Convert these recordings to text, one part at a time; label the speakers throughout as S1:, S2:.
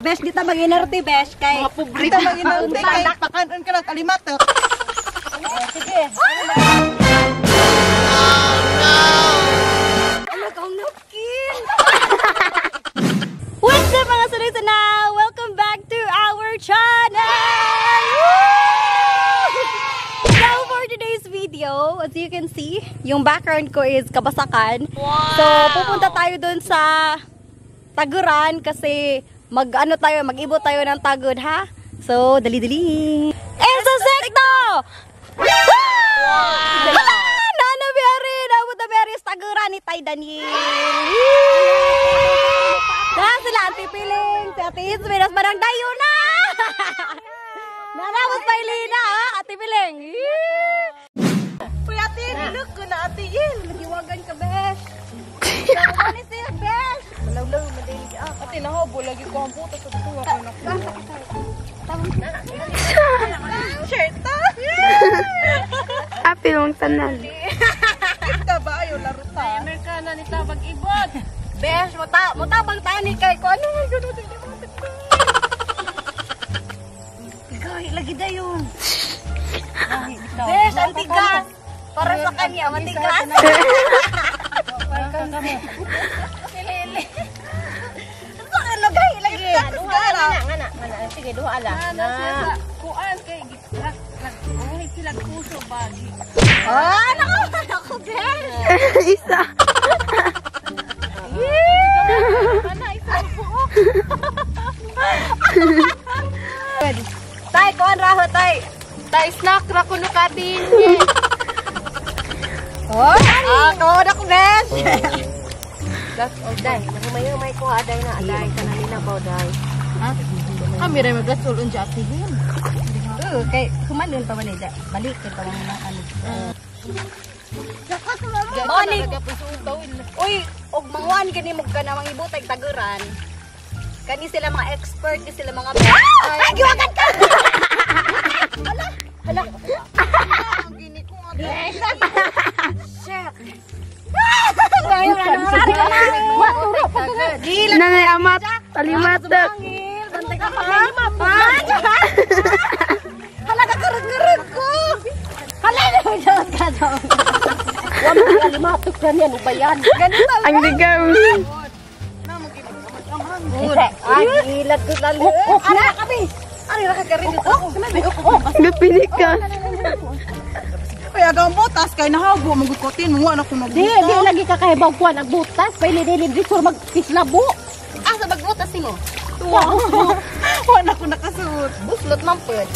S1: Besh, di ta mag-inerti, Besh. Kay...
S2: Mga pobre. Di ta mag-inerti. Kay pakanon ka ng kalimatok.
S1: Sige.
S2: Oh, no!
S1: Ano kang napkin? What's up mga sunay na? Welcome back to our channel! So for today's video, as you can see, yung background ko is Kabasakan. Wow. So pupunta tayo dun sa Taguran kasi mag-ibo tayo ng tagod, ha? So, dali-dali. Enzo Secto! Wow! Nana Berry! Nabot na Berry sa Taguran ni Tay Daniel. Sila Ate Piling, si Ate Ismi, nas manang dayo na! Nanabot pa Ilina, ha? Ate Piling.
S2: Uy, Ate, nilog ko na, Ate Yil.
S1: Magiwagan ka, Besh. Ano ni siya, Besh?
S2: Malaw-law, madali. Ate, nahobo, lagi ko ang puto sa tuwa ko na. Shirt, ta?
S3: Apilong tanan.
S2: Ito ba, ayaw laro ta? Ay, Amerikana ni Tabag Ibot.
S1: Besh, mutabang tani kay ko. Ano nga gano'n? Tigay, lagi na yun. Besh, ang tigas. Para sa kanya, matigas.
S2: Silili.
S1: Ano gay, lagi.
S2: Duha ala. Ngana. Sige, duha ala. Kuan kay ay sila puso bagi.
S1: Ako, Besh.
S3: Isa.
S2: Ana isa buok.
S1: Tay, kuan raho, tay.
S2: Tay snack ra kuno ka din.
S1: Oh, kuan ako, Besh.
S2: Gas all day. May ko aday na aday kanina ba day. Ha? Kami ra mag-gas all unja aktihin.
S1: Kay kumanon pa man ida. Balik ka pa man ano.
S2: Morning.
S1: Uy, og mangwan gani mo ka na mga ibutay Taguran. Kani sila mga expert, kani sila mga ay, giwagan ka. Hala.
S2: Ang gini ko nga.
S1: Shit.
S3: Nanay amat. Talimatak.
S1: Bantay ka pa. Hala ka karag ko. Hala ka daw.
S2: Wa mo kalimatok kan yan ubayan.
S1: Ganito.
S3: Ang ligaw.
S1: Ay, ilat ko lalo. Ana kami. Ari ra ka karin dito.
S3: Gapinik ka.
S2: Kaya gang botas kay nahabo magukotin mo anak ko magbutas.
S1: Di lagi ka kahibaw kuan ang butas, pwede dili dito magkislabo. Asa magbutas nimo?
S2: Wala ko nakasuot.
S1: Buslot man pud.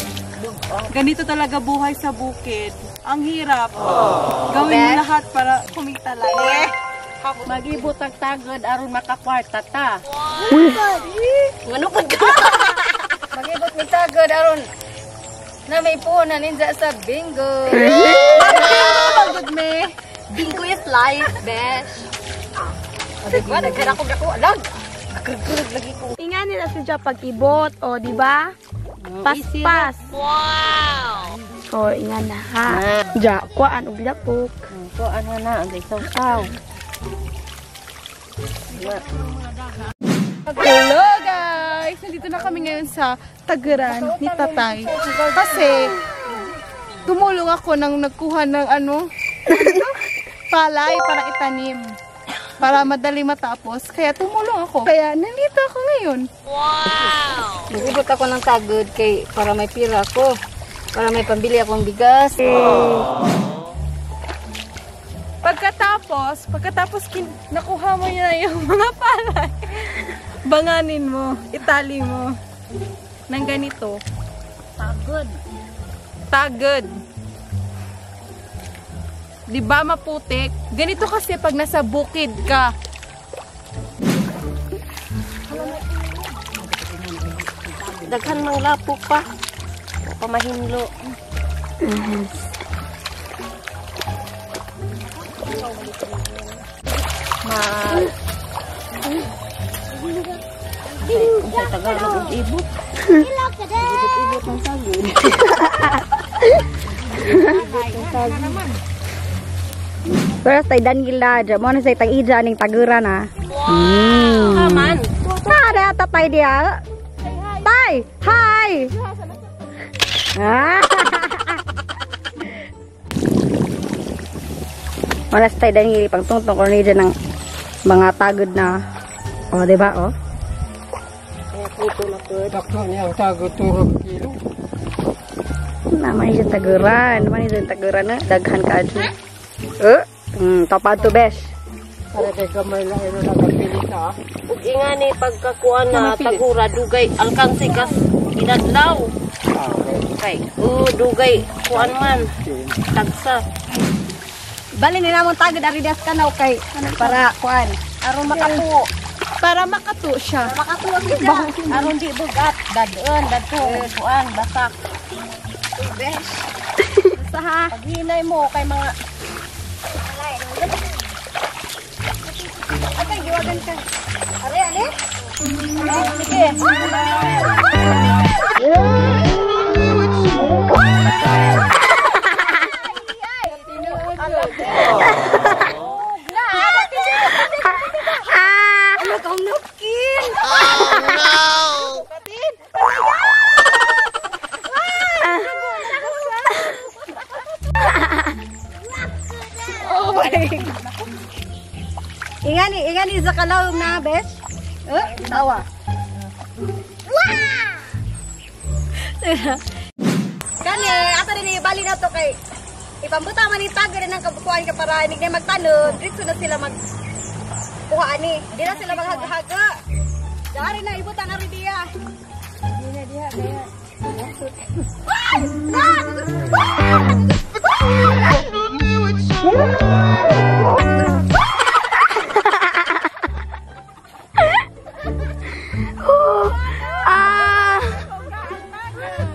S2: Ganito talaga buhay sa bukid. Ang hirap. Gawin mo lahat para kumita lang. Mag-ibot ang tagod aron makakwarta ta.
S1: Ngano pud ka? Magibot mi tagod aron na may puhunan ninja sa bingo.
S2: Pagod me.
S1: Bingo is life, besh. Diba? Nagkara ko dako. Alag. Nakarugurug lagi ko.
S3: Ingan nila siya pag-ibot, o di ba? Paspas.
S1: Wow!
S3: So, ingan na ha. Ja, kuan og lapok.
S2: Kuan na ang isaw-saw. Hello guys! Nandito na kami ngayon sa Taguran ni Tatay. Kasi tumulong ako nang nagkuha ng palay para itanim. Para madali matapos. Kaya tumulong ako. Kaya nandito ako ngayon.
S1: Wow! Nag-ibot ako ng tagod kay para may pira ako. Para may pambili akong bigas.
S2: Pagkatapos nakuha mo na yung mga palay. Banganin mo, itali mo. Nang ganito. Tagod. Di ba maputik? Ganito kasi pag nasa bukid ka.
S1: Daghan mang lapok pa. Pamahinlo. Sa Tagalog ang ibot. Ibot ng sagod. Pero tay Danila, mo na say tag-ija ning Taguran ha. Wow. Aman. Para tatay dia. Hi! Hi! Ah! Wala sa tayo dahil pang tungtong ko niya ng mga tagod na. O, diba? O?
S4: Takto niya ang tago 2 kilo.
S1: Naman yung taguran. Naman yung taguran na. Daghan ka adyo. Tapad to, besh.
S4: Para kay kamay lang ino nagapili ka.
S2: Ug ingani pagkakuan na tagura dugay alkansi kas inadlaw. Kay dugay kuan man tagsa.
S1: Bali nila mong tagod aridas ka na kay para kuan.
S2: Aron makatuo.
S1: Para makatu siya.
S2: Makatuo kita. Aron di bugat dadon dadto kuan basak.
S1: Besh. Basta ha.
S2: Paghinay mo kay mga
S1: Okay, giwagan ka. Are, are?
S2: sige.
S1: Ano kang napkin? Oh my God. Ingani sa kalaw na, besh. Tawa. Kani, asa rin bali na to kay ipambuta man ni tago rin ang kabukuan ka para hindi na magtanong. Dito na sila kuha ani. Di na sila maghaga-haga. Dari na ibutan na rin diya. Di na diha kaya.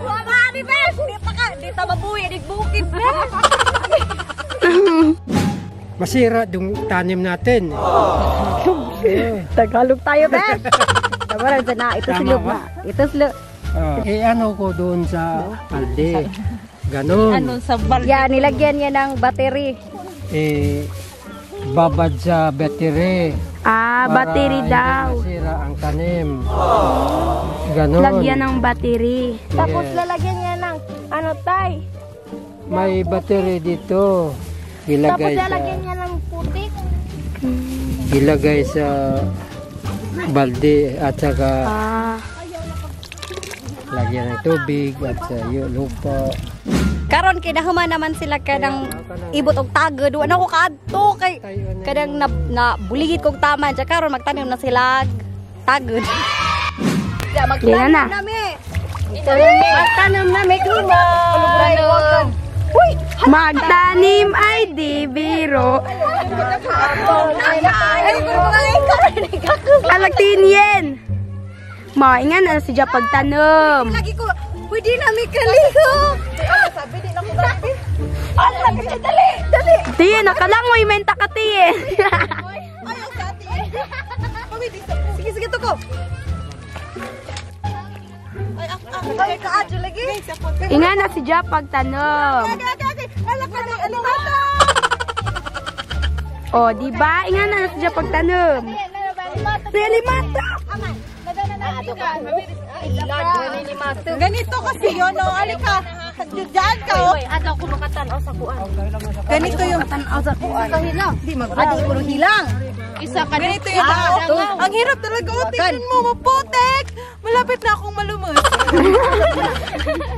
S1: Wala ni besh. Di ta mabuhi di bukid.
S4: Masira yung tanim natin.
S1: Tagalog tayo, besh. Tama rin na. Ito silog na. Ito silog.
S4: Ano ko doon sa palde. Ganon.
S2: Anon sa bar.
S1: Yan, nilagyan niya ng battery.
S4: Babad sa battery.
S3: Battery daw.
S4: Masira ang tanim. Ganon.
S3: Lagyan ng battery.
S1: Tapos lalagyan niya ng ano tay?
S4: May battery dito. Ilagay sa
S1: niya ng putik.
S4: ilagay sa balde at saka lagyan ng tubig at sa lupa.
S1: Karon kinahuman naman sila kadang ibot og tagod. Wala ko kadto kay kadang na buligid kog taman. Sa karon magtanim na sila tagod. Ya magtanim
S3: na.
S1: nami. Magtanim nami kuma. Uy,
S3: Magtanim ay di biro. Alagtin yen. Maingan na si pagtanom.
S1: lagi ko. Pwede nami kaligo. Sabi di na ko dati. Ala, dali, dali.
S3: Tiye, nakalangoy menta ka tiye.
S1: Ayaw sa ati. Sige, sige to ko. Ay, kaadyo lagi.
S3: Ingan na si pagtanom. O, di ba? Ingan na si pagtanom. Relimata.
S2: Ganito kasi yun, no? Alika, dyan ka, oh. Adaw ko makatanaw sa kuan. Ganito yung
S1: Tanaw sa kuan. Di magadi ko hilang.
S2: isa ka ganito yung ang hirap talaga, oh. Tingnan mo, maputek. Malapit na akong malumos.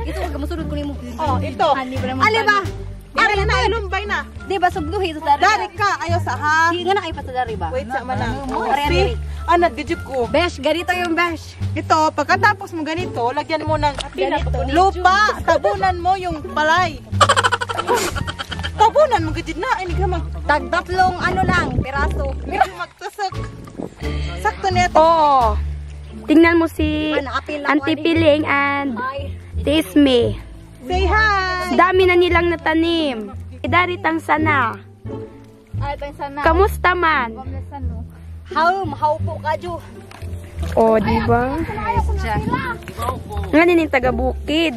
S1: Ito wag masunod ko nimo.
S2: Oh, ito.
S1: Ali ba?
S2: Ari na, ilumbay na.
S1: Di ba subduhi sa dari?
S2: Dari ka, ayaw sa ha.
S1: Di nga na kay patadari ba?
S2: Wait sa manang.
S1: Ari.
S2: Anad, gadyo ko.
S1: Besh, ganito yung besh.
S2: Ito, pagkatapos mo ganito, lagyan mo ng lupa. Tabunan mo yung palay. Tabunan mo gadyo na. Ay, hindi mag...
S1: Tagtatlong ano lang, piraso.
S2: Medyo magtusok. Sakto na ito.
S3: Oo. Tingnan mo si
S1: Ano, apil lang
S3: Auntie
S1: mo,
S3: Piling and
S1: Ay.
S3: Tisme.
S2: Say hi.
S3: Dami na nilang natanim. Idaritang sana.
S1: Ay, pensana.
S3: Kamusta man?
S1: How po ka, Ju?
S3: O, di ba? Nga yung taga Bukid.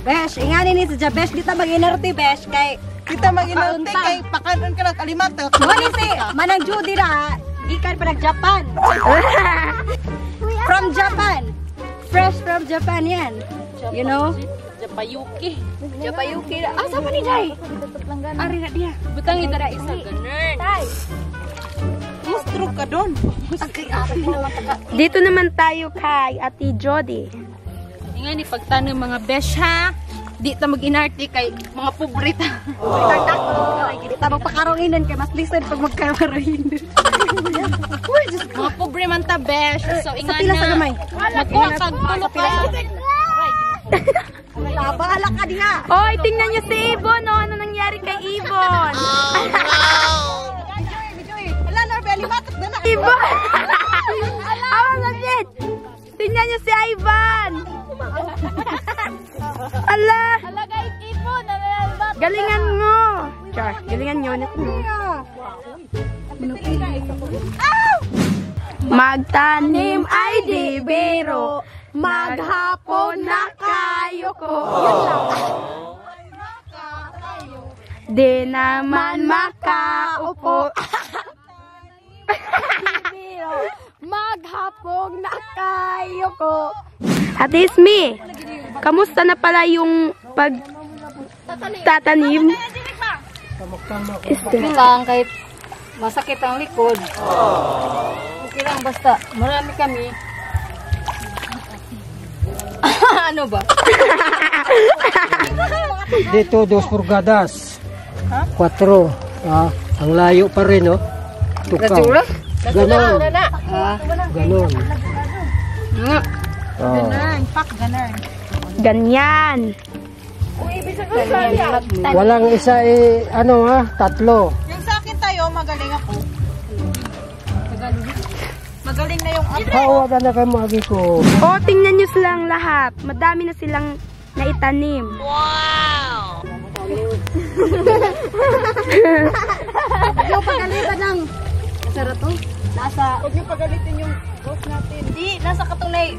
S1: Besh, ingani ni sa Besh, kita mag-inerti, Besh, kay
S2: Kita mag-inarte kay pakanon ka ng kalimato.
S1: Mali si Manang Judy na, ikan pa nag-Japan. From Japan. Fresh from from Japan yan. You know?
S2: Japayuki.
S1: Japayuki. Ah, sama ni Day?
S2: Ari na dia. Butang ito na isa ganun. Mustro ka doon.
S3: Dito naman tayo kay Ate Jody.
S2: Nga ni pagtanong mga besh ha. Di ta mag-inarte kay mga pobreta.
S1: Hindi ta magpakaroinan kay mas listen pag magkaroinan.
S2: Mga pobre man ta besh. So inga
S1: pila sa gamay?
S2: Magkuha kag tulo ka.
S1: Bahala ka diha.
S3: Oy, tingnan niyo si Ibon. Oh, ano nangyari kay Ibon?
S1: Wala na, belly matok na na.
S3: Ibon! Awan na din! Tingnan niyo si Ivan! Ala! Galingan mo! Char, galingan nyo. Magtanim ay di biro, maghapon na kayo ko. Di naman makaupo. Maghapon na kayo ko. Ate Ismi, kamusta na pala yung pagtatanim?
S1: Lang kahit masakit ang likod. Okay lang basta marami kami. Ano ba?
S4: Dito, 2 pulgadas. 4. Ah, ang layo pa rin, oh. Tukaw. Ganon. Ganon. Oh.
S3: Ganyan.
S4: Walang isa ano ha, 3.
S2: Yung sa akin tayo, magaling ako. Magaling na yung
S4: Kawagan na kayo magi ko.
S3: O, tingnan nyo silang lahat. Madami na silang naitanim.
S1: Yung pagalitan ng sarap to. Nasa
S2: Huwag niyo pagalitin yung rose natin.
S1: di nasa katunay.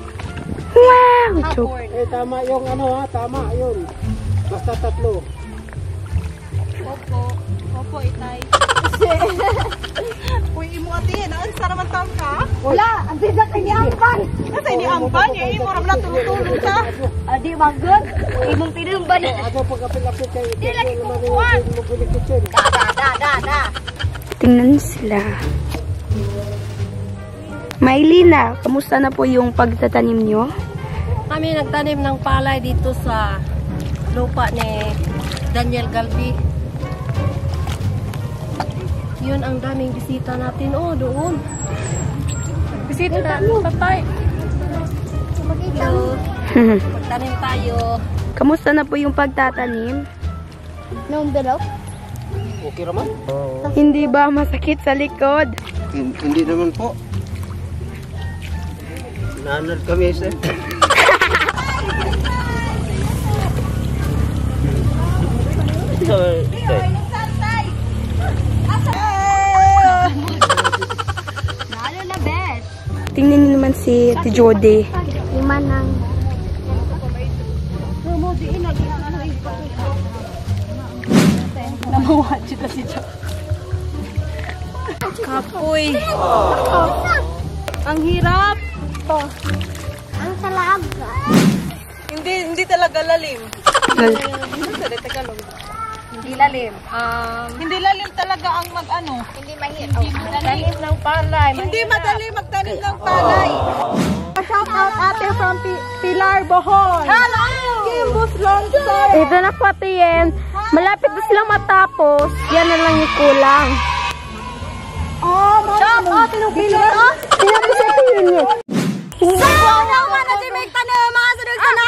S3: Wow! Joke.
S4: Tama yung ano ha, tama yun. Basta 3.
S2: Opo, itay. Uy, imo ate, naan sa naman tam ka?
S1: Wala, ang bisa kay Ampan.
S2: Kasi ni Ampan, imo ram na tulong-tulong ka.
S1: Adi magod. Imong tinumban.
S4: Ako pag-apil-apil kayo. Di lagi kukuhan.
S1: Da.
S3: Tingnan sila. Maylina, kamusta na po yung pagtatanim nyo?
S2: Kami nagtanim ng palay dito sa lupa ni Daniel Galvi. Yun ang daming bisita natin. Oh, doon. Bisita na. Patay. Magtanim tayo.
S3: Kamusta na po yung pagtatanim?
S1: Nung below.
S4: Okay naman? Oo.
S3: Hindi ba masakit sa likod?
S4: Hindi naman po. Nanad kami sir.
S1: Lalo na best.
S3: Tingnan niyo naman si Ate Jody.
S1: Imanang.
S2: Namawa siya si Jo. Kapoy. Ang hirap.
S1: Ang salag.
S2: Hindi talaga lalim.
S1: Hindi lalim.
S2: Hindi lalim talaga ang mag-ano.
S1: Hindi mahirap. Tanim ng palay.
S2: Hindi madali magtanim ng palay.
S1: Shout out ate from Pilar Bohol.
S2: Hello!
S1: Kimbus Lonser.
S3: Ito na po Ate Yen. Malapit na silang matapos. Yan na lang yung kulang.
S1: Shout out Pilar.
S3: Sinabi sa Ate Yen.
S1: So, naman na si Meg Tanong, mga sunod na.